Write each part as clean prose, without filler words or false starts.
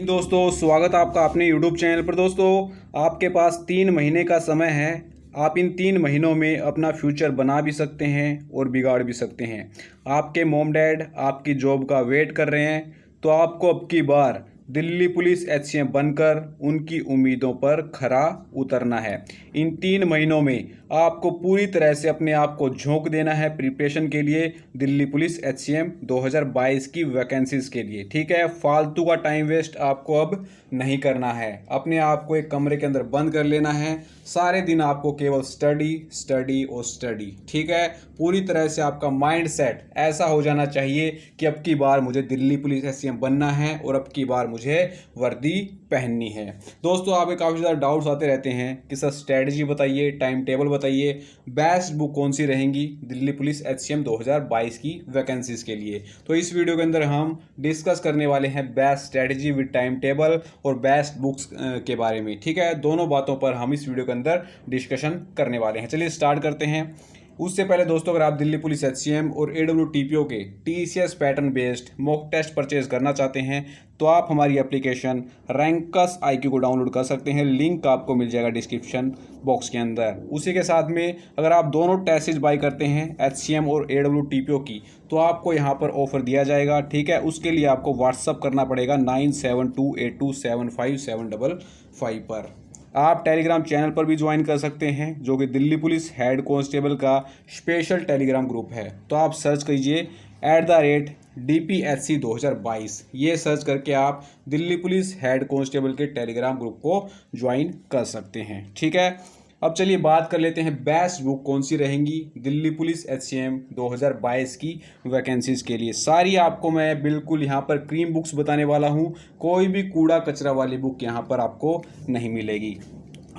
दोस्तों, स्वागत आपका अपने YouTube चैनल पर। दोस्तों, आपके पास 3 महीने का समय है। आप इन 3 महीनों में अपना फ्यूचर बना भी सकते हैं और बिगाड़ भी सकते हैं। आपके मॉम डैड आपकी जॉब का वेट कर रहे हैं, तो आपको अब की बार दिल्ली पुलिस HCM बनकर उनकी उम्मीदों पर खरा उतरना है। इन 3 महीनों में आपको पूरी तरह से अपने आप को झोंक देना है प्रिपरेशन के लिए, दिल्ली पुलिस HCM 2022 की वैकेंसीज के लिए। ठीक है, फालतू का टाइम वेस्ट आपको अब नहीं करना है। अपने आप को एक कमरे के अंदर बंद कर लेना है। सारे दिन आपको केवल स्टडी स्टडी और स्टडी। ठीक है, पूरी तरह से आपका माइंड सेट ऐसा हो जाना चाहिए कि अब की बार मुझे दिल्ली पुलिस HCM बनना है और अब की बार मुझे वर्दी पहननी है। दोस्तों, आपके काफ़ी ज़्यादा डाउट्स आते रहते हैं कि सर स्ट्रेटजी बताइए, टाइम टेबल बताइए, बेस्ट बुक कौन सी रहेंगी दिल्ली पुलिस HCM 2022 की वैकेंसीज के लिए। तो इस वीडियो के अंदर हम डिस्कस करने वाले हैं best strategy with time table और बेस्ट बुक्स के बारे में। ठीक है, दोनों बातों पर हम इस वीडियो के अंदर डिस्कशन करने वाले हैं। चलिए स्टार्ट करते हैं। उससे पहले दोस्तों, अगर आप दिल्ली पुलिस HCM और AWTPO के TCS pattern based mock test purchase करना चाहते हैं तो आप हमारी एप्लीकेशन रैंकस IQ को डाउनलोड कर सकते हैं। लिंक आपको मिल जाएगा डिस्क्रिप्शन बॉक्स के अंदर। उसी के साथ में अगर आप दोनों टेस्ट बाई करते हैं HCM और AWTPO की, तो आपको यहाँ पर ऑफर दिया जाएगा। ठीक है, उसके लिए आपको व्हाट्सअप करना पड़ेगा 9728275755 पर। आप टेलीग्राम चैनल पर भी ज्वाइन कर सकते हैं, जो कि दिल्ली पुलिस हेड कांस्टेबल का स्पेशल टेलीग्राम ग्रुप है। तो आप सर्च कीजिए @DPSC 2022। ये सर्च करके आप दिल्ली पुलिस हेड कांस्टेबल के टेलीग्राम ग्रुप को ज्वाइन कर सकते हैं। ठीक है, अब चलिए बात कर लेते हैं बेस्ट बुक कौन सी रहेंगी दिल्ली पुलिस HCM 2022 की वैकेंसीज के लिए। सारी आपको मैं बिल्कुल यहाँ पर क्रीम बुक्स बताने वाला हूँ। कोई भी कूड़ा कचरा वाली बुक यहाँ पर आपको नहीं मिलेगी।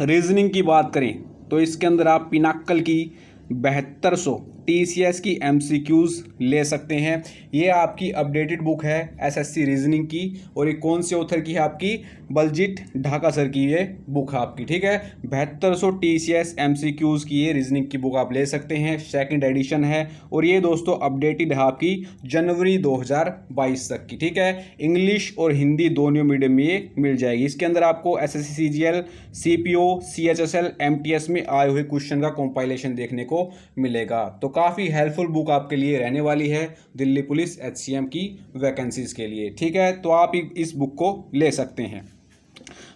रीजनिंग की बात करें तो इसके अंदर आप पिनाक्कल की 7200 TCS की MCQs ले सकते हैं। ये आपकी अपडेटेड बुक है SSC रीजनिंग की, और ये कौन से ऑथर की है? आपकी बलजीत ढाका सर की ये बुक है आपकी। ठीक है, 7200 TCS MCQs की ये रीजनिंग की बुक आप ले सकते हैं। सेकंड एडिशन है और ये दोस्तों अपडेटेड है आपकी जनवरी 2022 तक की। ठीक है, इंग्लिश और हिंदी दोनों मीडियम में ये मिल जाएगी। इसके अंदर आपको SSC CGL CPO CHSL MTS में आए हुए क्वेश्चन का कंपाइलेशन देखने को मिलेगा। तो काफ़ी हेल्पफुल बुक आपके लिए रहने वाली है दिल्ली पुलिस HCM की वैकेंसीज के लिए। ठीक है, तो आप इस बुक को ले सकते हैं।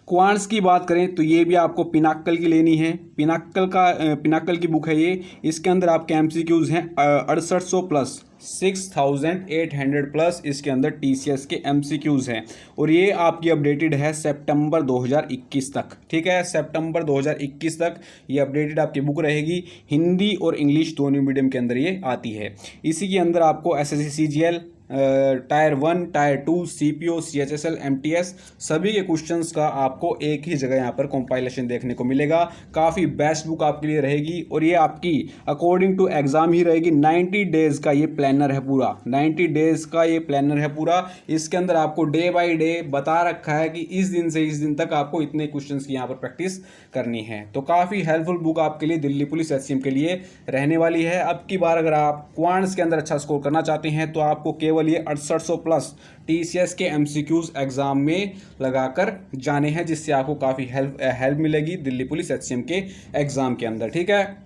क्वांट्स की बात करें तो ये भी आपको पिनाक्कल की लेनी है। पिनाक्कल की बुक है ये। इसके अंदर आपके MCQs हैं 6800 प्लस 6800 प्लस इसके अंदर TCS के MCQs हैं, और ये आपकी अपडेटेड है सितंबर 2021 तक। ठीक है, सितंबर 2021 तक ये अपडेटेड आपकी बुक रहेगी। हिंदी और इंग्लिश दोनों मीडियम के अंदर ये आती है। इसी के अंदर आपको SSC CGL tyre 1 tyre 2 CPO CHSL MTS सभी के क्वेश्चंस का आपको एक ही जगह यहाँ पर कंपाइलेशन देखने को मिलेगा। काफ़ी बेस्ट बुक आपके लिए रहेगी, और ये आपकी अकॉर्डिंग टू एग्जाम ही रहेगी। 90 डेज का ये प्लानर है पूरा, 90 डेज का ये प्लानर है पूरा। इसके अंदर आपको डे बाय डे बता रखा है कि इस दिन से इस दिन तक आपको इतने क्वेश्चंस की यहाँ पर प्रैक्टिस करनी है। तो काफ़ी हेल्पफुल बुक आपके लिए दिल्ली पुलिस HCM के लिए रहने वाली है। अब की बार अगर आप क्वांट्स के अंदर अच्छा स्कोर करना चाहते हैं तो आपको केवल ये 6800 प्लस TCS के MCQs एग्जाम में लगाकर जाने हैं, जिससे आपको काफ़ी हेल्प मिलेगी दिल्ली पुलिस HCM के एग्जाम के अंदर। ठीक है,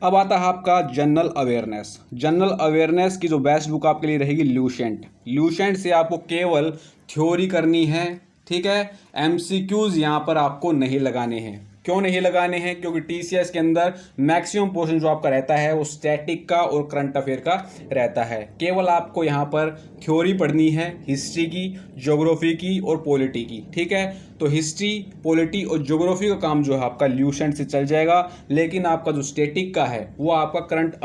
अब आता है आपका जनरल अवेयरनेस। जनरल अवेयरनेस की जो बेस्ट बुक आपके लिए रहेगी ल्यूसेंट से आपको केवल थ्योरी करनी है। ठीक है, MCQs यहाँ पर आपको नहीं लगाने हैं। क्यों नहीं लगाने हैं? क्योंकि TCS के अंदर मैक्सिमम पोर्शन जो आपका रहता है वो स्टैटिक का और करंट अफेयर का रहता है। केवल आपको यहाँ पर थ्योरी पढ़नी है, हिस्ट्री की, ज्योग्राफी की और पॉलिटी की। ठीक है, तो हिस्ट्री, पॉलिटी और ज्योग्राफी का काम जो है आपका ल्यूसेंट से चल जाएगा, लेकिन आपका जो स्टैटिक का है वो आपका करंट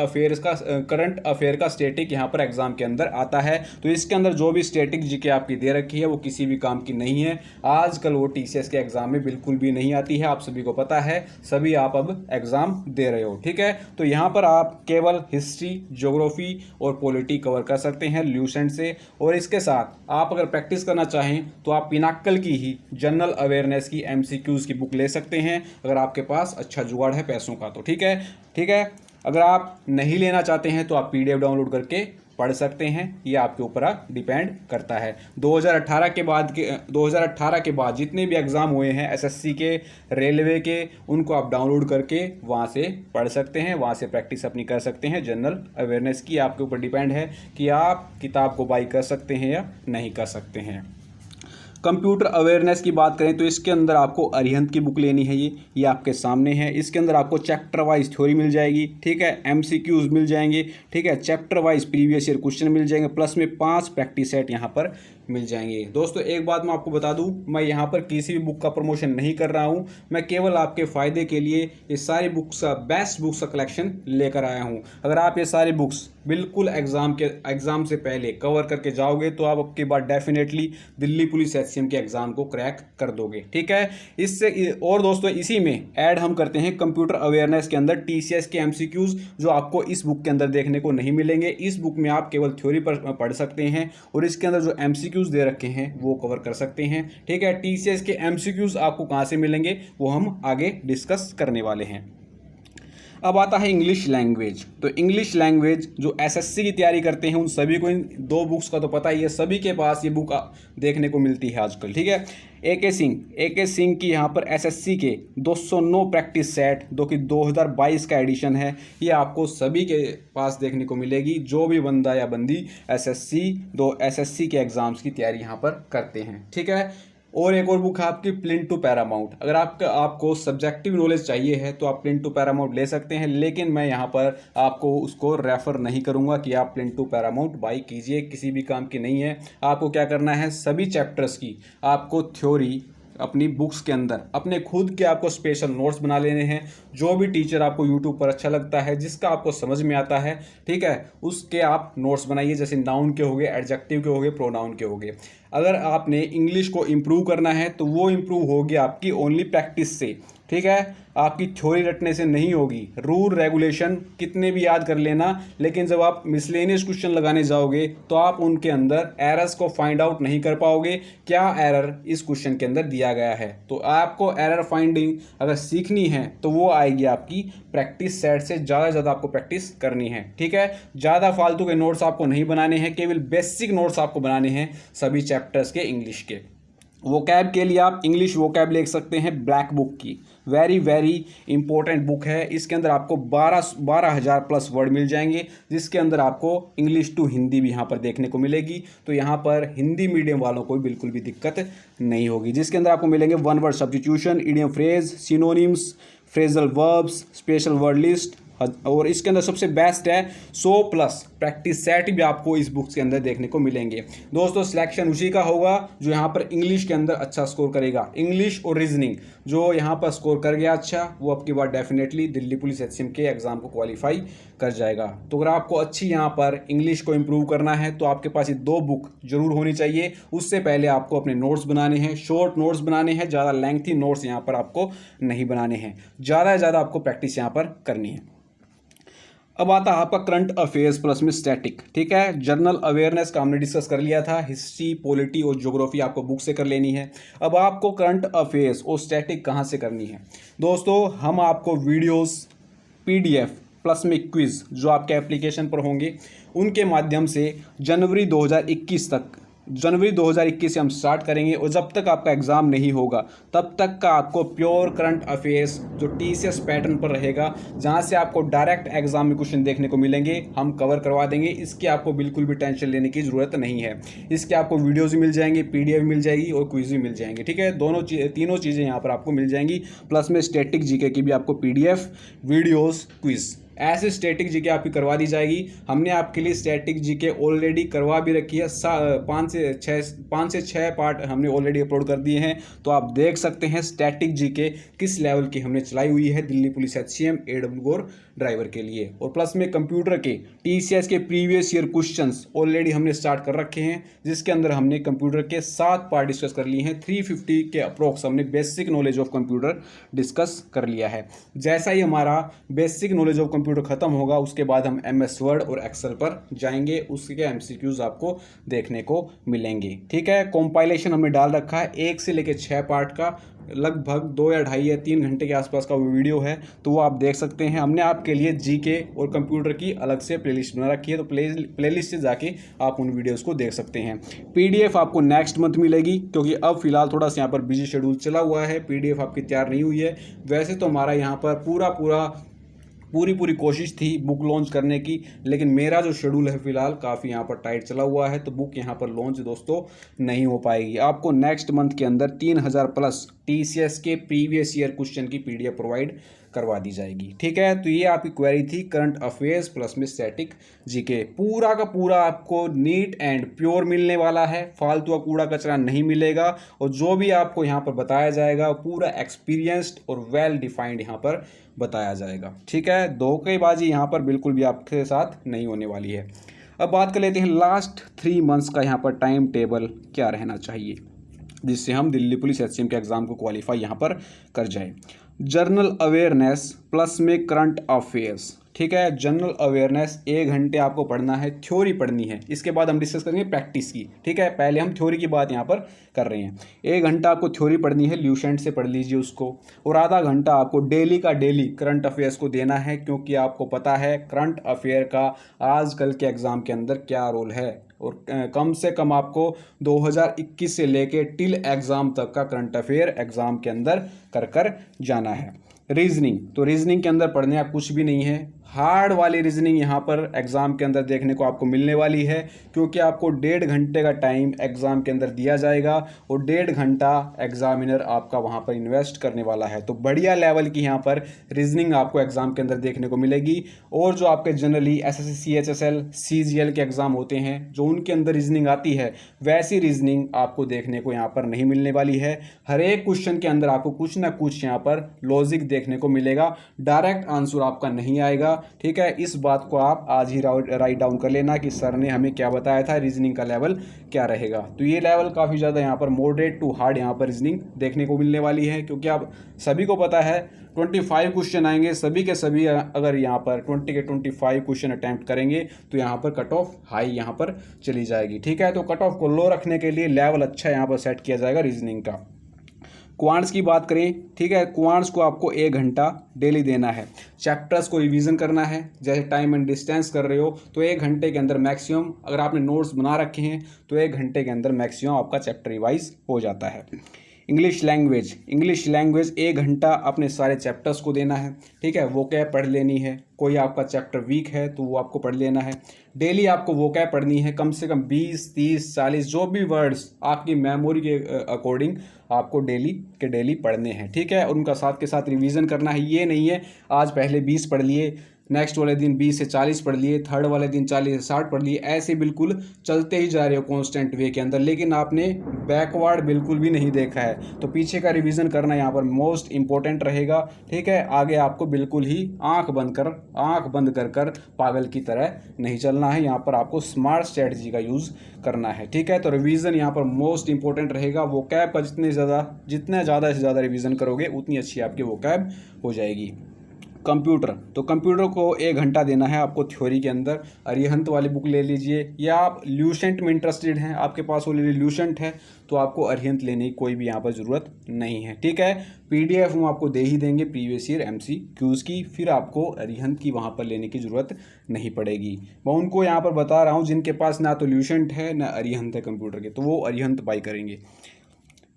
अफेयर का स्टैटिक यहाँ पर एग्जाम के अंदर आता है। तो इसके अंदर जो भी स्टैटिक जीके आपकी दे रखी है वो किसी भी काम की नहीं है। आजकल वो TCS के एग्जाम में बिल्कुल भी नहीं आती है, आप सभी को पता है, सभी आप अब एग्जाम दे रहे हो। ठीक है, तो यहाँ पर आप केवल हिस्ट्री, ज्योग्राफी और पॉलिटी कवर कर सकते हैं ल्यूसेंट से। और इसके साथ आप अगर प्रैक्टिस करना चाहें तो आप पिनाक्कल की ही जनरल अवेयरनेस की MCQs की बुक ले सकते हैं, अगर आपके पास अच्छा जुगाड़ है पैसों का तो। ठीक है, अगर आप नहीं लेना चाहते हैं तो आप PDF डाउनलोड करके पढ़ सकते हैं, ये आपके ऊपर डिपेंड करता है। 2018 के बाद जितने भी एग्ज़ाम हुए हैं एसएससी के, रेलवे के, उनको आप डाउनलोड करके वहाँ से पढ़ सकते हैं, वहाँ से प्रैक्टिस अपनी कर सकते हैं। जनरल अवेयरनेस की आपके ऊपर डिपेंड है कि आप किताब को बाई कर सकते हैं या नहीं कर सकते हैं। कंप्यूटर अवेयरनेस की बात करें तो इसके अंदर आपको अरिहंत की बुक लेनी है, ये आपके सामने है। इसके अंदर आपको चैप्टर वाइज थ्योरी मिल जाएगी, ठीक है, एमसीक्यूज मिल जाएंगे, ठीक है, chapter wise previous year question मिल जाएंगे, प्लस में 5 प्रैक्टिस सेट यहाँ पर मिल जाएंगे। दोस्तों एक बात मैं आपको बता दूं, मैं यहाँ पर किसी भी बुक का प्रमोशन नहीं कर रहा हूँ, मैं केवल आपके फ़ायदे के लिए ये सारी बुक्स का, बेस्ट बुक्स का कलेक्शन लेकर आया हूँ। अगर आप ये सारी बुक्स बिल्कुल एग्ज़ाम से पहले कवर करके जाओगे तो आप आपकी बात डेफिनेटली दिल्ली पुलिस एचसीएम के एग्ज़ाम को क्रैक कर दोगे, ठीक है। इससे और दोस्तों इसी में ऐड हम करते हैं कंप्यूटर अवेयरनेस के अंदर टीसीएस के एमसीक्यूज़, जो आपको इस बुक के अंदर देखने को नहीं मिलेंगे। इस बुक में आप केवल थ्योरी पर पढ़ सकते हैं और इसके अंदर जो एमसीक्यूज़ दे रखे हैं वो कवर कर सकते हैं, ठीक है। टीसीएस के एमसीक्यूज़ आपको कहाँ से मिलेंगे वो हम आगे डिस्कस करने वाले हैं। अब आता है इंग्लिश लैंग्वेज। तो इंग्लिश लैंग्वेज जो एसएससी की तैयारी करते हैं उन सभी को इन 2 बुक्स का तो पता ही है, सभी के पास ये बुक देखने को मिलती है आजकल, ठीक है। ए के सिंह की यहाँ पर एसएससी के 209 प्रैक्टिस सेट, जो कि 2022 का एडिशन है, ये आपको सभी के पास देखने को मिलेगी जो भी बंदा या बंदी एसएससी के एग्ज़ाम्स की तैयारी यहाँ पर करते हैं, ठीक है। और एक और बुक है आपकी प्लिंथ टू पैरामाउंट। अगर आपको सब्जेक्टिव नॉलेज चाहिए है तो आप प्लिंथ टू पैरामाउंट ले सकते हैं, लेकिन मैं यहाँ पर आपको उसको रेफ़र नहीं करूँगा कि आप प्लिंथ टू पैरामाउंट बाई कीजिए, किसी भी काम की नहीं है। आपको क्या करना है, सभी चैप्टर्स की आपको थ्योरी अपनी बुक्स के अंदर अपने खुद के आपको स्पेशल नोट्स बना लेने हैं। जो भी टीचर आपको यूट्यूब पर अच्छा लगता है, जिसका आपको समझ में आता है, ठीक है, उसके आप नोट्स बनाइए। जैसे नाउन के हो गए, एडजेक्टिव के हो गए, प्रोनाउन के हो गए। अगर आपने इंग्लिश को इम्प्रूव करना है तो वो इम्प्रूव होगी आपकी ओनली प्रैक्टिस से, ठीक है, आपकी थ्योरी रटने से नहीं होगी। रूल रेगुलेशन कितने भी याद कर लेना, लेकिन जब आप मिसलेनियस क्वेश्चन लगाने जाओगे तो आप उनके अंदर एरर्स को फाइंड आउट नहीं कर पाओगे, क्या एरर इस क्वेश्चन के अंदर दिया गया है। तो आपको एरर फाइंडिंग अगर सीखनी है तो वो आएगी आपकी प्रैक्टिस सेट से। ज़्यादा आपको प्रैक्टिस करनी है, ठीक है। ज़्यादा फालतू के नोट्स आपको नहीं बनाने हैं, केवल बेसिक नोट्स आपको बनाने हैं सभी चैप्टर्स के इंग्लिश के। वोकैब के लिए आप इंग्लिश वोकैब ले सकते हैं ब्लैक बुक की, वेरी इंपॉर्टेंट बुक है। इसके अंदर आपको 12,000 प्लस वर्ड मिल जाएंगे, जिसके अंदर आपको इंग्लिश टू हिंदी भी यहाँ पर देखने को मिलेगी। तो यहाँ पर हिंदी मीडियम वालों को बिल्कुल भी दिक्कत नहीं होगी, जिसके अंदर आपको मिलेंगे 1 word substitution, idiom phrase, synonyms, phrasal verbs, special word list, और इसके अंदर सबसे बेस्ट है 100+ प्रैक्टिस सेट भी आपको इस बुक्स के अंदर देखने को मिलेंगे। दोस्तों सिलेक्शन उसी का होगा जो यहाँ पर इंग्लिश के अंदर अच्छा स्कोर करेगा। इंग्लिश और रीजनिंग जो यहाँ पर स्कोर कर गया अच्छा, वो आपकी बात डेफिनेटली दिल्ली पुलिस एचसीएम के एग्जाम को क्वालिफाई कर जाएगा। तो अगर आपको अच्छी यहाँ पर इंग्लिश को इम्प्रूव करना है तो आपके पास ये 2 बुक जरूर होनी चाहिए। उससे पहले आपको अपने नोट्स बनाने हैं, शॉर्ट नोट्स बनाने हैं, ज़्यादा लेंथी नोट्स यहाँ पर आपको नहीं बनाने हैं। ज़्यादा से ज़्यादा आपको प्रैक्टिस यहाँ पर करनी है। अब आता है आपका करंट अफेयर्स प्लस में स्टैटिक, ठीक है। जनरल अवेयरनेस का हमने डिस्कस कर लिया था, हिस्ट्री, पॉलिटी और ज्योग्राफी आपको बुक से कर लेनी है। अब आपको करंट अफेयर्स और स्टैटिक कहाँ से करनी है दोस्तों, हम आपको वीडियोस, पीडीएफ प्लस में क्विज जो आपके एप्लीकेशन पर होंगे उनके माध्यम से जनवरी 2021 से हम स्टार्ट करेंगे, और जब तक आपका एग्ज़ाम नहीं होगा तब तक का आपको प्योर करंट अफेयर्स जो टीसीएस पैटर्न पर रहेगा, जहां से आपको डायरेक्ट एग्जाम में क्वेश्चन देखने को मिलेंगे, हम कवर करवा देंगे। इसकी आपको बिल्कुल भी टेंशन लेने की ज़रूरत नहीं है। इसके आपको वीडियोज़ भी मिल जाएंगी, पीडीएफ मिल जाएगी और क्विज भी मिल जाएंगे, ठीक है। तीनों चीज़ें यहाँ पर आपको मिल जाएंगी, प्लस में स्टैटिक जीके की भी आपको पीडीएफ, वीडियोज़, क्विज, ऐसे स्टैटिक जीके आपकी करवा दी जाएगी। हमने आपके लिए स्टैटिक जीके ऑलरेडी करवा भी रखी है, 5 से 6 पार्ट हमने ऑलरेडी अपलोड कर दिए हैं। तो आप देख सकते हैं स्टैटिक जीके किस लेवल की हमने चलाई हुई है Delhi police HCM AWR driver के लिए। और प्लस में कंप्यूटर के टीसीएस के प्रीवियस ईयर क्वेश्चंस ऑलरेडी हमने स्टार्ट कर रखे हैं, जिसके अंदर हमने कंप्यूटर के 7 पार्ट डिस्कस कर लिए हैं। 350 के अप्रोक्स हमने basic knowledge of computer discuss कर लिया है। जैसा ही हमारा बेसिक नॉलेज ऑफ कंप्यूटर खत्म होगा उसके बाद हम MS वर्ड और एक्सेल पर जाएंगे, उसके MCQs आपको देखने को मिलेंगे, ठीक है। कंपाइलेशन हमने डाल रखा है 1 से लेकर 6 पार्ट का, लगभग 2 या 2.5 या 3 घंटे के आसपास का वो वीडियो है, तो वो आप देख सकते हैं। हमने आपके लिए जीके और कंप्यूटर की अलग से प्लेलिस्ट बना रखी है, तो प्लेलिस्ट से जाके आप उन वीडियोस को देख सकते हैं। पीडीएफ आपको नेक्स्ट मंथ मिलेगी, क्योंकि अब फिलहाल थोड़ा सा यहाँ पर बिजी शेड्यूल चला हुआ है, पीडीएफ आपकी तैयार नहीं हुई है। वैसे तो हमारा यहाँ पर पूरी कोशिश थी बुक लॉन्च करने की, लेकिन मेरा जो शेड्यूल है फिलहाल काफ़ी यहाँ पर टाइट चला हुआ है, तो बुक यहाँ पर लॉन्च दोस्तों नहीं हो पाएगी। आपको नेक्स्ट मंथ के अंदर 3000 प्लस टीसीएस के प्रीवियस ईयर क्वेश्चन की पीडीएफ प्रोवाइड करवा दी जाएगी। ठीक है, तो ये आपकी क्वेरी थी करंट अफेयर्स प्लस में स्टैटिक जीके। पूरा का पूरा आपको नीट एंड प्योर मिलने वाला है, फालतू का कूड़ा कचरा नहीं मिलेगा, और जो भी आपको यहाँ पर बताया जाएगा पूरा एक्सपीरियंस्ड और वेल डिफाइंड यहाँ पर बताया जाएगा। ठीक है, धोखेबाजी यहाँ पर बिल्कुल भी आपके साथ नहीं होने वाली है। अब बात कर लेते हैं लास्ट 3 मंथ्स का यहाँ पर टाइम टेबल क्या रहना चाहिए, जिससे हम दिल्ली पुलिस एचसीएम के एग्ज़ाम को क्वालिफाई यहाँ पर कर जाएं। जनरल अवेयरनेस प्लस में करंट अफेयर्स। ठीक है, जनरल अवेयरनेस 1 घंटे आपको पढ़ना है, थ्योरी पढ़नी है। इसके बाद हम डिस्कस करेंगे प्रैक्टिस की। ठीक है, पहले हम थ्योरी की बात यहाँ पर कर रहे हैं। 1 घंटा आपको थ्योरी पढ़नी है, ल्यूसेंट से पढ़ लीजिए उसको, और आधा घंटा आपको डेली का डेली करंट अफेयर्स को देना है, क्योंकि आपको पता है करंट अफेयर का आजकल के एग्ज़ाम के अंदर क्या रोल है, और कम से कम आपको 2021 से लेके टिल एग्ज़ाम तक का करंट अफेयर एग्ज़ाम के अंदर कर जाना है। रीजनिंग, तो रीजनिंग के अंदर पढ़ने आप कुछ भी नहीं है, हार्ड वाली रीजनिंग यहाँ पर एग्ज़ाम के अंदर देखने को आपको मिलने वाली है, क्योंकि आपको 1.5 घंटे का टाइम एग्ज़ाम के अंदर दिया जाएगा, और 1.5 घंटा एग्जामिनर आपका वहाँ पर इन्वेस्ट करने वाला है। तो बढ़िया लेवल की यहाँ पर रीजनिंग आपको एग्ज़ाम के अंदर देखने को मिलेगी। और जो आपके जनरली एसएससी CHSL CGL के एग्ज़ाम होते हैं, जो उनके अंदर रीजनिंग आती है, वैसी रीजनिंग आपको देखने को यहाँ पर नहीं मिलने वाली है। हर एक क्वेश्चन के अंदर आपको कुछ ना कुछ यहाँ पर लॉजिक देखने को मिलेगा, डायरेक्ट आंसर आपका नहीं आएगा। ठीक है, इस बात को आप आज ही राइट डाउन कर लेना कि सर ने हमें क्या बताया था, रीजनिंग का लेवल क्या रहेगा। तो ये लेवल काफ़ी ज़्यादा यहाँ पर मॉडरेट टू हार्ड यहाँ पर रीजनिंग देखने को मिलने वाली है, क्योंकि आप सभी को पता है 25 क्वेश्चन आएंगे, सभी के सभी अगर यहाँ पर 20 के 25 क्वेश्चन अटैम्प्ट करेंगे तो यहाँ पर कट ऑफ हाई यहाँ पर चली जाएगी। ठीक है, तो कट ऑफ को लो रखने के लिए लेवल अच्छा यहाँ पर सेट किया जाएगा रीजनिंग का। क्वांट्स की बात करें, ठीक है, क्वांट्स को आपको 1 घंटा डेली देना है। चैप्टर्स को रिवीजन करना है, जैसे टाइम एंड डिस्टेंस कर रहे हो तो 1 घंटे के अंदर मैक्सिमम, अगर आपने नोट्स बना रखे हैं तो 1 घंटे के अंदर मैक्सिमम आपका चैप्टर रिवाइज हो जाता है। इंग्लिश लैंग्वेज 1 घंटा अपने सारे चैप्टर्स को देना है। ठीक है, वोकैब पढ़ लेनी है, कोई आपका चैप्टर वीक है तो वो आपको पढ़ लेना है। डेली आपको वोकैब पढ़नी है, कम से कम 20, 30, 40 जो भी वर्ड्स आपकी मेमोरी के अकॉर्डिंग आपको डेली के डेली पढ़ने हैं। ठीक है, और उनका साथ के साथ रिवीजन करना है। ये नहीं है आज पहले 20 पढ़ लिए, नेक्स्ट वाले दिन 20 से 40 पढ़ लिए, थर्ड वाले दिन 40 से 60 पढ़ लिए, ऐसे बिल्कुल चलते ही जा रहे हो कांस्टेंट वे के अंदर, लेकिन आपने बैकवर्ड बिल्कुल भी नहीं देखा है। तो पीछे का रिवीजन करना यहाँ पर मोस्ट इंपॉर्टेंट रहेगा। ठीक है, आगे आपको बिल्कुल ही आंख बंद कर पागल की तरह नहीं चलना है, यहाँ पर आपको स्मार्ट स्ट्रेटजी का यूज़ करना है। ठीक है, तो रिवीजन यहाँ पर मोस्ट इंपॉर्टेंट रहेगा। वोकैब का जितने ज़्यादा से ज़्यादा रिवीजन करोगे उतनी अच्छी आपकी वोकैब हो जाएगी। कंप्यूटर को 1 घंटा देना है आपको थ्योरी के अंदर। अरिहंत वाली बुक ले लीजिए, या आप ल्यूसेंट में इंटरेस्टेड हैं, आपके पास ऑलरेडी ल्यूसेंट है तो आपको अरिहंत लेने की कोई भी यहाँ पर ज़रूरत नहीं है। ठीक है, पीडीएफ हम आपको दे ही देंगे प्रीवियस ईयर MCQs की, फिर आपको अरिहंत की वहाँ पर लेने की ज़रूरत नहीं पड़ेगी। मैं उनको यहाँ पर बता रहा हूँ जिनके पास ना तो ल्यूसेंट है ना अरिहंत है कंप्यूटर के, तो वो अरिहंत बाई करेंगे।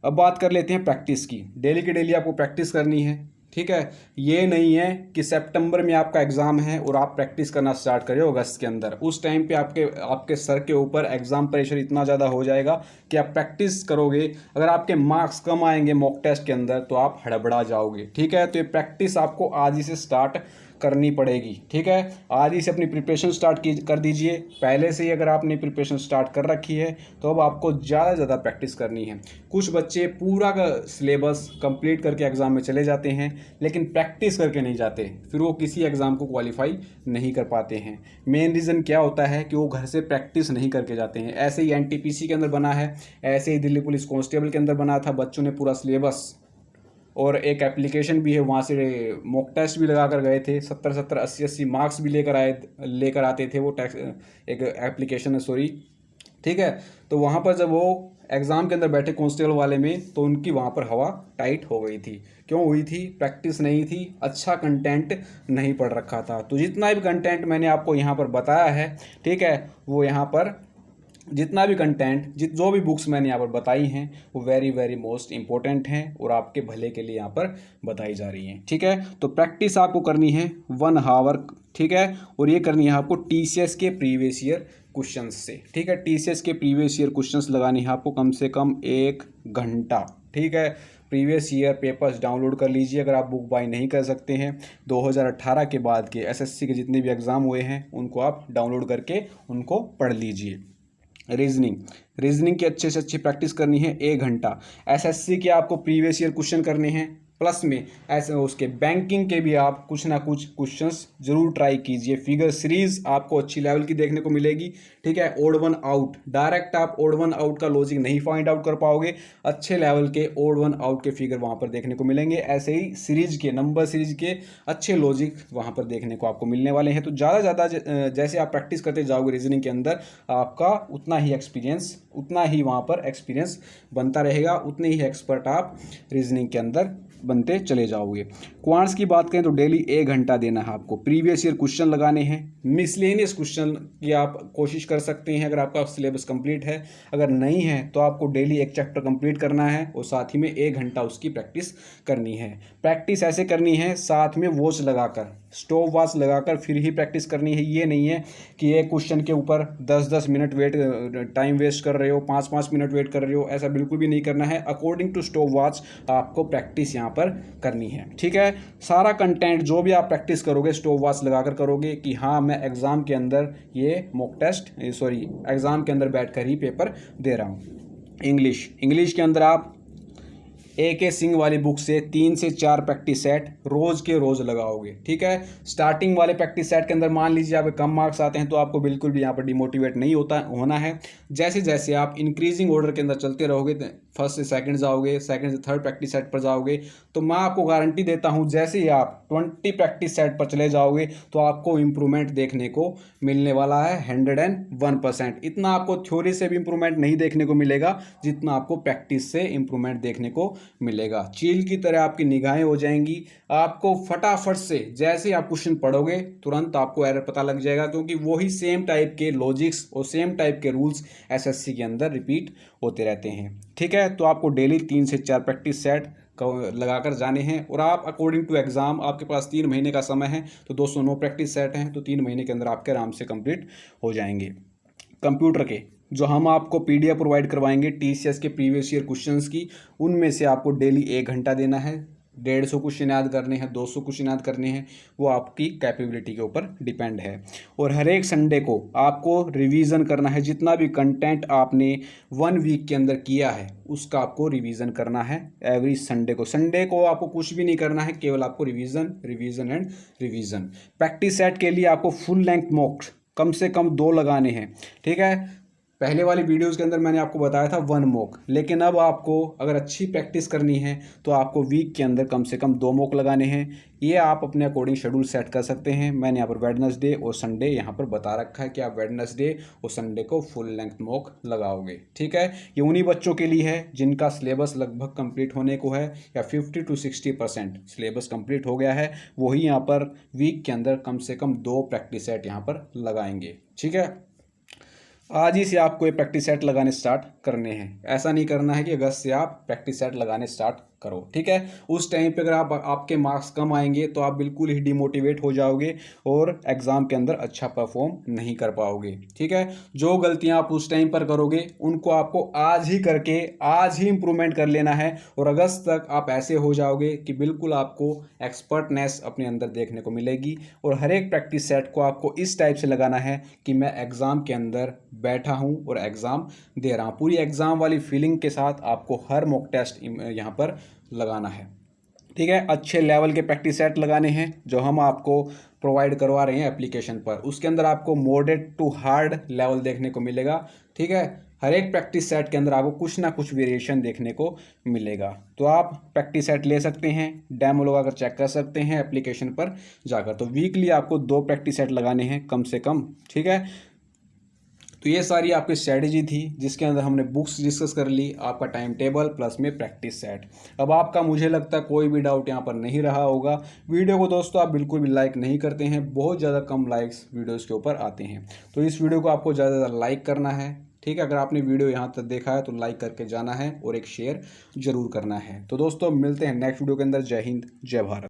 अब बात कर लेते हैं प्रैक्टिस की। डेली के डेली आपको प्रैक्टिस करनी है। ठीक है, ये नहीं है कि सितंबर में आपका एग्ज़ाम है और आप प्रैक्टिस करना स्टार्ट करें अगस्त के अंदर। उस टाइम पे आपके सर के ऊपर एग्ज़ाम प्रेशर इतना ज़्यादा हो जाएगा कि आप प्रैक्टिस करोगे, अगर आपके मार्क्स कम आएंगे मॉक टेस्ट के अंदर तो आप हड़बड़ा जाओगे। ठीक है, तो ये प्रैक्टिस आपको आज ही से स्टार्ट करनी पड़ेगी। ठीक है, आज ही से अपनी प्रिपरेशन कर दीजिए। पहले से ही अगर आपने प्रिपरेशन स्टार्ट कर रखी है तो अब आपको ज़्यादा से ज़्यादा प्रैक्टिस करनी है। कुछ बच्चे पूरा का सिलेबस कंप्लीट करके एग्ज़ाम में चले जाते हैं लेकिन प्रैक्टिस करके नहीं जाते, फिर वो किसी एग्ज़ाम को क्वालिफाई नहीं कर पाते हैं। मेन रीज़न क्या होता है कि वो घर से प्रैक्टिस नहीं करके जाते हैं। ऐसे ही NTPC के अंदर बना है, ऐसे ही दिल्ली पुलिस कांस्टेबल के अंदर बना था, बच्चों ने पूरा सिलेबस और एक एप्लीकेशन भी है, वहाँ से मॉक टेस्ट भी लगा कर गए थे, 70 80 मार्क्स भी लेकर आते थे वो एक एप्लीकेशन है, सॉरी। ठीक है, तो वहाँ पर जब वो एग्ज़ाम के अंदर बैठे कांस्टेबल वाले में तो उनकी वहाँ पर हवा टाइट हो गई थी। क्यों हुई थी? प्रैक्टिस नहीं थी, अच्छा कंटेंट नहीं पढ़ रखा था। तो जितना भी कंटेंट मैंने आपको यहाँ पर बताया है, ठीक है, वो यहाँ पर जितना भी कंटेंट जो भी बुक्स मैंने यहाँ पर बताई हैं वो वेरी वेरी मोस्ट इंपॉर्टेंट हैं और आपके भले के लिए यहाँ पर बताई जा रही हैं। ठीक है, तो प्रैक्टिस आपको करनी है 1 आवर, ठीक है, और ये करनी है आपको टीसीएस के प्रीवियस ईयर क्वेश्चंस से। ठीक है, टीसीएस के प्रीवियस ईयर क्वेश्चंस लगाने हैं आपको कम से कम 1 घंटा। ठीक है, प्रीवियस ईयर पेपर्स डाउनलोड कर लीजिए अगर आप बुक बाय नहीं कर सकते हैं। 2018 के बाद के एसएससी के जितने भी एग्ज़ाम हुए हैं उनको आप डाउनलोड करके उनको पढ़ लीजिए। रीजनिंग की अच्छे से अच्छी प्रैक्टिस करनी है 1 घंटा। एसएससी के आपको प्रीवियस ईयर क्वेश्चन करने हैं, प्लस में ऐसे उसके बैंकिंग के भी आप कुछ ना कुछ क्वेश्चंस जरूर ट्राई कीजिए। फिगर सीरीज आपको अच्छी लेवल की देखने को मिलेगी। ठीक है, ओड वन आउट, डायरेक्ट आप ओड वन आउट का लॉजिक नहीं फाइंड आउट कर पाओगे, अच्छे लेवल के ओड वन आउट के फिगर वहाँ पर देखने को मिलेंगे। ऐसे ही सीरीज के, नंबर सीरीज के अच्छे लॉजिक वहाँ पर देखने को आपको मिलने वाले हैं। तो ज़्यादा जैसे आप प्रैक्टिस करते जाओगे रीजनिंग के अंदर, आपका उतना ही वहाँ पर एक्सपीरियंस बनता रहेगा, उतने ही एक्सपर्ट आप रीजनिंग के अंदर बनते चले जाओगे। क्वांट्स की बात करें तो डेली 1 घंटा देना है आपको। प्रीवियस ईयर क्वेश्चन लगाने हैं, मिसलेनियस क्वेश्चन की आप कोशिश कर सकते हैं अगर आपका सिलेबस कंप्लीट है। अगर नहीं है तो आपको डेली एक चैप्टर कंप्लीट करना है और साथ ही में 1 घंटा उसकी प्रैक्टिस करनी है। प्रैक्टिस ऐसे करनी है साथ में वॉच लगाकर, स्टॉप वॉच लगाकर फिर ही प्रैक्टिस करनी है। ये नहीं है कि एक क्वेश्चन के ऊपर 10-10 मिनट टाइम वेस्ट कर रहे हो, 5-5 मिनट वेट कर रहे हो, ऐसा बिल्कुल भी नहीं करना है। अकॉर्डिंग टू स्टॉप वॉच आपको प्रैक्टिस यहाँ पर करनी है। ठीक है, सारा कंटेंट जो भी आप प्रैक्टिस करोगे स्टॉप वॉच लगाकर करोगे कि हाँ मैं एग्जाम के अंदर ये मॉक टेस्ट एग्जाम के अंदर बैठकर ही पेपर दे रहा हूँ। इंग्लिश के अंदर आप AK सिंह वाली बुक से 3 से 4 प्रैक्टिस सेट रोज के रोज लगाओगे। ठीक है, स्टार्टिंग वाले प्रैक्टिस सेट के अंदर मान लीजिए आपके कम मार्क्स आते हैं तो आपको बिल्कुल भी यहाँ पर डिमोटिवेट नहीं होना है। जैसे जैसे आप इंक्रीजिंग ऑर्डर के अंदर चलते रहोगे, फर्स्ट से सेकंड जाओगे, सेकंड से थर्ड प्रैक्टिस सेट पर जाओगे, तो मैं आपको गारंटी देता हूँ जैसे ही आप 20 प्रैक्टिस सेट पर चले जाओगे तो आपको इंप्रूवमेंट देखने को मिलने वाला है 101%। इतना आपको थ्योरी से भी इंप्रूवमेंट नहीं देखने को मिलेगा जितना आपको प्रैक्टिस से इंप्रूवमेंट देखने को मिलेगा। चील की तरह आपकी निगाहें हो जाएंगी, आपको फटाफट से जैसे आप क्वेश्चन पढ़ोगे तुरंत आपको एरर पता लग जाएगा, क्योंकि वही सेम टाइप के लॉजिक्स और सेम टाइप के रूल्स एसएससी के अंदर रिपीट होते रहते हैं। ठीक है, तो आपको डेली 3 से 4 प्रैक्टिस सेट लगाकर जाने हैं और आप अकॉर्डिंग टू एग्ज़ाम, आपके पास 3 महीने का समय है तो 209 प्रैक्टिस सेट हैं, तो 3 महीने के अंदर आपके आराम से कंप्लीट हो जाएंगे। कंप्यूटर के जो हम आपको PDF प्रोवाइड करवाएंगे TCS के प्रीवियस ईयर क्वेश्चंस की, उनमें से आपको डेली 1 घंटा देना है। 150 क्वेश्चन याद करने हैं, 200 क्वेश्चन याद करने हैं, वो आपकी कैपेबिलिटी के ऊपर डिपेंड है। और हर एक संडे को आपको रिवीजन करना है, जितना भी कंटेंट आपने 1 वीक के अंदर किया है उसका आपको रिवीजन करना है एवरी संडे को आपको कुछ भी नहीं करना है, केवल आपको revision and revision. Practice set के लिए आपको फुल लेंथ मॉक कम से कम 2 लगाने हैं। ठीक है, पहले वाली वीडियोस के अंदर मैंने आपको बताया था 1 मॉक, लेकिन अब आपको अगर अच्छी प्रैक्टिस करनी है तो आपको वीक के अंदर कम से कम 2 मॉक लगाने हैं। ये आप अपने अकॉर्डिंग शेड्यूल सेट कर सकते हैं। मैंने यहाँ पर वेडनेसडे और संडे यहाँ पर बता रखा है कि आप वेडनेसडे और संडे को फुल लेंथ मॉक लगाओगे। ठीक है, ये उन्हीं बच्चों के लिए है जिनका सिलेबस लगभग कंप्लीट होने को है या 50 to 60% सिलेबस कंप्लीट हो गया है, वही यहाँ पर वीक के अंदर कम से कम 2 प्रैक्टिस सेट यहाँ पर लगाएंगे। ठीक है, आज ही से आपको ये प्रैक्टिस सेट लगाने स्टार्ट करने हैं। ऐसा नहीं करना है कि अगस्त से आप प्रैक्टिस सेट लगाने स्टार्ट करो। ठीक है, उस टाइम पे अगर आपके मार्क्स कम आएंगे तो आप बिल्कुल ही डिमोटिवेट हो जाओगे और एग्ज़ाम के अंदर अच्छा परफॉर्म नहीं कर पाओगे। ठीक है, जो गलतियां आप उस टाइम पर करोगे उनको आपको आज ही करके आज ही इंप्रूवमेंट कर लेना है और अगस्त तक आप ऐसे हो जाओगे कि बिल्कुल आपको एक्सपर्टनेस अपने अंदर देखने को मिलेगी। और हर एक प्रैक्टिस सेट को आपको इस टाइप से लगाना है कि मैं एग्ज़ाम के अंदर बैठा हूँ और एग्ज़ाम दे रहा हूँ। पूरी एग्ज़ाम वाली फीलिंग के साथ आपको हर मॉक टेस्ट यहाँ पर लगाना है। ठीक है, अच्छे लेवल के प्रैक्टिस सेट लगाने हैं जो हम आपको प्रोवाइड करवा रहे हैं एप्लीकेशन पर। उसके अंदर आपको मॉडरेट टू हार्ड लेवल देखने को मिलेगा। ठीक है, हर एक प्रैक्टिस सेट के अंदर आपको कुछ ना कुछ वेरिएशन देखने को मिलेगा। तो आप प्रैक्टिस सेट ले सकते हैं, डेमो लगाकर चेक कर सकते हैं एप्लीकेशन पर जाकर। तो वीकली आपको 2 प्रैक्टिस सेट लगाने हैं कम से कम। ठीक है, तो तो ये सारी आपकी स्ट्रैटेजी थी जिसके अंदर हमने बुक्स डिस्कस कर ली, आपका टाइम टेबल प्लस में प्रैक्टिस सेट। अब आपका मुझे लगता है कोई भी डाउट यहाँ पर नहीं रहा होगा। वीडियो को दोस्तों आप बिल्कुल भी लाइक नहीं करते हैं, बहुत ज़्यादा कम लाइक्स वीडियोस के ऊपर आते हैं, तो इस वीडियो को आपको ज़्यादा से ज़्यादा लाइक करना है। ठीक है, अगर आपने वीडियो यहाँ तक देखा है तो लाइक करके जाना है और एक शेयर जरूर करना है। तो दोस्तों मिलते हैं नेक्स्ट वीडियो के अंदर। जय हिंद, जय भारत।